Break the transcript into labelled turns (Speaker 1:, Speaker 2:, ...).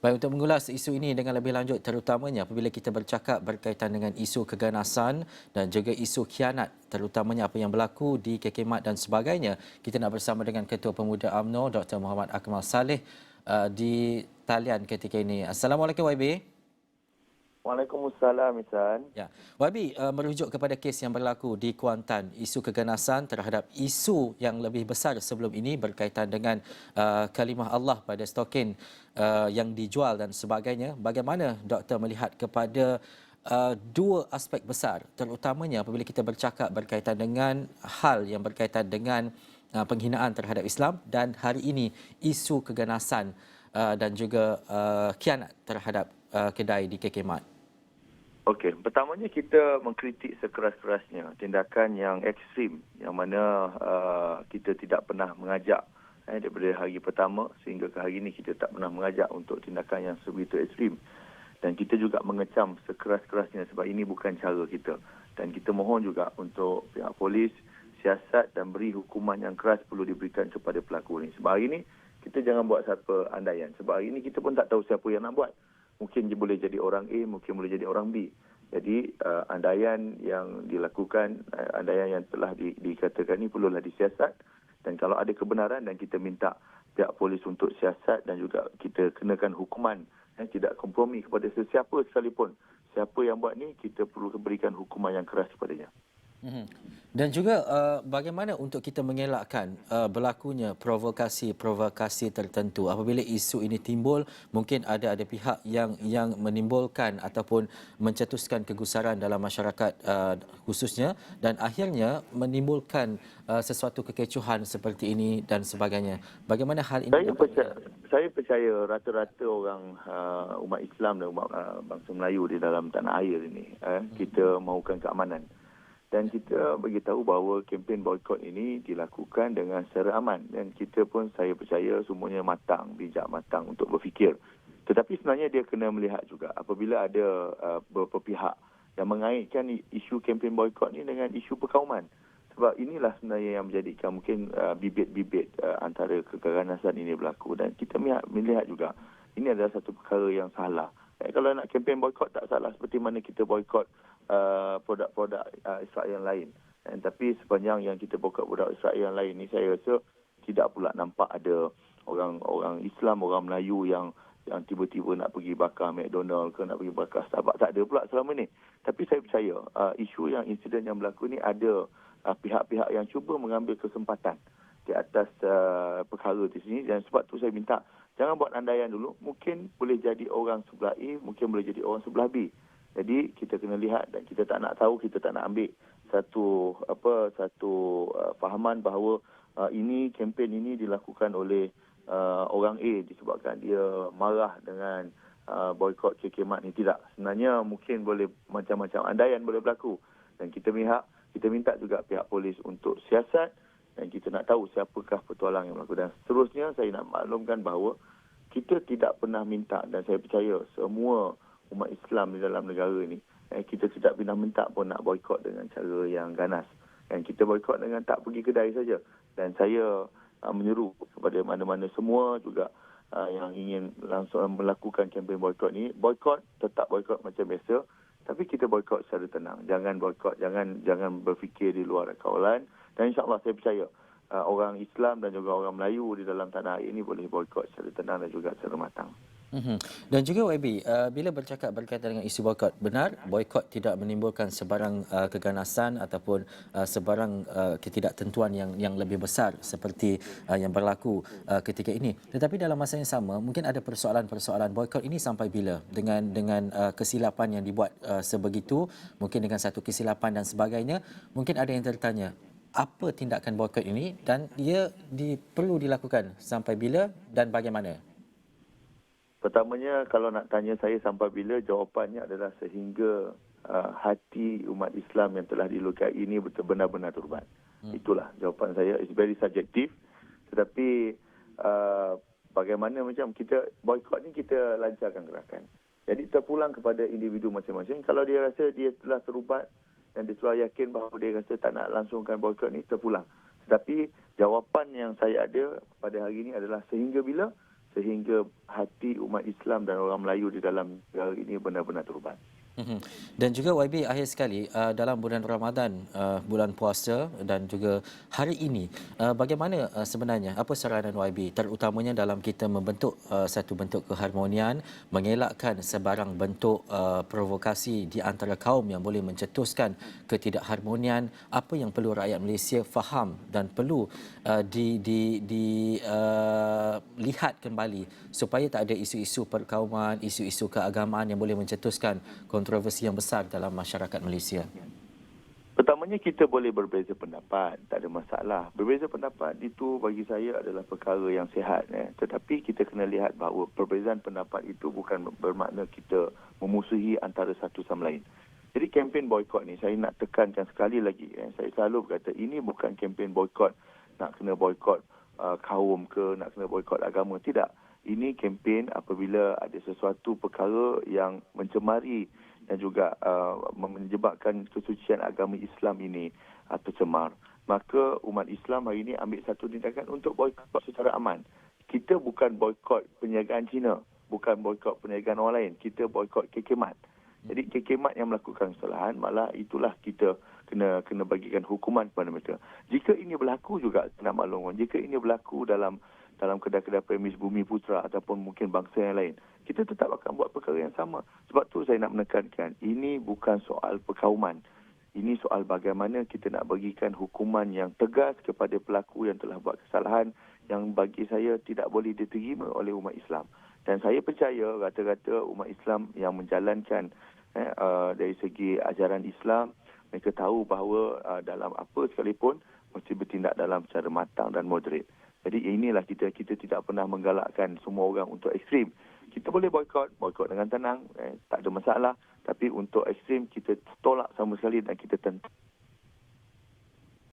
Speaker 1: Baik, untuk mengulas isu ini dengan lebih lanjut terutamanya apabila kita bercakap berkaitan dengan isu keganasan dan juga isu khianat, terutamanya apa yang berlaku di KK Mat dan sebagainya, kita nak bersama dengan Ketua Pemuda UMNO Dr. Muhammad Akmal Saleh di talian ketika ini. Assalamualaikum YB.
Speaker 2: Waalaikumsalam, Ihsan.
Speaker 1: Ya, YB, merujuk kepada kes yang berlaku di Kuantan, isu keganasan terhadap isu yang lebih besar sebelum ini berkaitan dengan kalimah Allah pada stokin yang dijual dan sebagainya. Bagaimana doktor melihat kepada dua aspek besar, terutamanya apabila kita bercakap berkaitan dengan hal yang berkaitan dengan penghinaan terhadap Islam dan hari ini isu keganasan dan juga khianat terhadap kedai di KK Mat?
Speaker 2: Okey, pertamanya kita mengkritik sekeras-kerasnya tindakan yang ekstrim yang mana kita tidak pernah mengajak daripada hari pertama sehingga ke hari ini kita tak pernah mengajak untuk tindakan yang sebegitu ekstrim. Dan kita juga mengecam sekeras-kerasnya sebab ini bukan cara kita. Dan kita mohon juga untuk pihak polis, siasat dan beri hukuman yang keras perlu diberikan kepada pelaku ini. Sebab hari ini kita jangan buat satu andaian. Sebab hari ini kita pun tak tahu siapa yang nak buat. Mungkin dia boleh jadi orang A, mungkin boleh jadi orang B. Jadi andaian yang dilakukan, andaian yang telah dikatakan ini perlulah disiasat. Dan kalau ada kebenaran dan kita minta pihak polis untuk siasat dan juga kita kenakan hukuman tidak kompromi kepada sesiapa sekalipun. Siapa yang buat ni, kita perlu berikan hukuman yang keras kepadanya.
Speaker 1: Dan juga bagaimana untuk kita mengelakkan berlakunya provokasi-provokasi tertentu apabila isu ini timbul, mungkin ada pihak yang menimbulkan ataupun mencetuskan kegusaran dalam masyarakat khususnya dan akhirnya menimbulkan sesuatu kekecohan seperti ini dan sebagainya. Bagaimana hal ini
Speaker 2: Saya percaya rata-rata orang umat Islam dan umat bangsa Melayu di dalam tanah air ini kita mahukan keamanan. Dan kita beritahu bahawa kempen boikot ini dilakukan dengan secara aman. Dan kita pun, saya percaya semuanya matang, bijak matang untuk berfikir. Tetapi sebenarnya dia kena melihat juga apabila ada beberapa pihak yang mengaitkan isu kempen boikot ini dengan isu perkauman. Sebab inilah sebenarnya yang menjadikan mungkin bibit-bibit antara keganasan ini berlaku. Dan kita melihat juga ini adalah satu perkara yang salah. Kalau nak kempen boikot tak salah seperti mana kita boikot produk-produk Israel yang lain. Tapi sepanjang yang kita boikot produk Israel yang lain ni, saya rasa tidak pula nampak ada orang Islam, orang Melayu yang tiba-tiba nak pergi bakar McDonald ke nak pergi bakar Starbucks. Tak ada pula selama ni. Tapi saya percaya isu insiden yang berlaku ni ada pihak-pihak yang cuba mengambil kesempatan di atas perkara di sini. Dan sebab tu saya minta jangan buat andaian dulu. Mungkin boleh jadi orang sebelah A, mungkin boleh jadi orang sebelah B. Jadi kita kena lihat dan kita tak nak tahu, kita tak nak ambil satu fahaman bahawa ini kempen ini dilakukan oleh orang A disebabkan dia marah dengan boikot KK Mat ni. Tidak. Sebenarnya mungkin boleh macam-macam andaian boleh berlaku. Dan kita minta juga pihak polis untuk siasat dan kita nak tahu siapakah petualang yang berlaku. Dan seterusnya saya nak maklumkan bahawa kita tidak pernah minta dan saya percaya semua umat Islam di dalam negara ini, kita tidak pernah minta pun nak boikot dengan cara yang ganas. Dan kita boikot dengan tak pergi kedai saja. Dan saya menyeru kepada mana-mana semua juga yang ingin langsung melakukan kempen boikot ni, boikot, tetap boikot macam biasa. Tapi kita boikot secara tenang. Jangan boikot, jangan berfikir di luar kawalan. Dan insya-Allah saya percaya orang Islam dan juga orang Melayu di dalam tanah air ini boleh boikot secara tenang dan juga secara matang.
Speaker 1: Dan juga YB, bila bercakap berkaitan dengan isu boikot, benar boikot tidak menimbulkan sebarang keganasan ataupun sebarang ketidaktentuan yang lebih besar seperti yang berlaku ketika ini. Tetapi dalam masa yang sama, mungkin ada persoalan-persoalan boikot ini sampai bila dengan kesilapan yang dibuat sebegitu, mungkin dengan satu kesilapan dan sebagainya, mungkin ada yang tertanya, apa tindakan boikot ini dan ia perlu dilakukan sampai bila dan bagaimana?
Speaker 2: Pertamanya, kalau nak tanya saya sampai bila, jawapannya adalah sehingga hati umat Islam yang telah dilukai ini benar-benar turban. Itulah jawapan saya. It's very subjective. Tetapi bagaimana macam kita boikot ni, kita lancarkan gerakan. Jadi terpulang kepada individu masing-masing. Kalau dia rasa dia telah terubat dan dia telah yakin bahawa dia rasa tak nak langsungkan boikot ni, terpulang. Tetapi jawapan yang saya ada pada hari ini adalah sehingga bila? sehingga hati umat Islam dan orang Melayu di dalam negara ini benar-benar terubat.
Speaker 1: Dan juga YB, akhir sekali dalam bulan Ramadan, bulan puasa dan juga hari ini, bagaimana sebenarnya apa saranan YB terutamanya dalam kita membentuk satu bentuk keharmonian, mengelakkan sebarang bentuk provokasi di antara kaum yang boleh mencetuskan ketidakharmonian, apa yang perlu rakyat Malaysia faham dan perlu lihat kembali supaya tak ada isu-isu perkauman, isu-isu keagamaan yang boleh mencetuskan kontroversi yang besar dalam masyarakat Malaysia.
Speaker 2: Pertamanya kita boleh berbeza pendapat, tak ada masalah. Berbeza pendapat itu bagi saya adalah perkara yang sihat. Tetapi kita kena lihat bahawa perbezaan pendapat itu bukan bermakna kita memusuhi antara satu sama lain. Jadi kempen boykot ni saya nak tekankan sekali lagi. Saya selalu berkata ini bukan kempen boykot nak kena boykot kaum ke, nak kena boykot agama. Tidak. Ini kempen apabila ada sesuatu perkara yang mencemari dan juga menyebabkan kesucian agama Islam ini tercemar. Maka umat Islam hari ini ambil satu tindakan untuk boykot secara aman. Kita bukan boykot perniagaan Cina, bukan boykot perniagaan orang lain. Kita boykot kekemat. Jadi kekemat yang melakukan kesalahan, malah itulah kita kena bagikan hukuman kepada mereka. Jika ini berlaku juga, nak maklumkan, jika ini berlaku dalam kedai-kedai premis Bumi Putra ataupun mungkin bangsa yang lain, kita tetap akan buat perkara yang sama. Sebab tu saya nak menekankan, ini bukan soal perkauman. Ini soal bagaimana kita nak bagikan hukuman yang tegas kepada pelaku yang telah buat kesalahan yang bagi saya tidak boleh diterima oleh umat Islam. Dan saya percaya rata-rata umat Islam yang menjalankan dari segi ajaran Islam, mereka tahu bahawa dalam apa sekalipun mesti bertindak dalam cara matang dan moderate. Jadi inilah kita tidak pernah menggalakkan semua orang untuk ekstrim. Kita boleh boykot dengan tenang, tak ada masalah. Tapi untuk ekstrim kita tolak sama sekali dan kita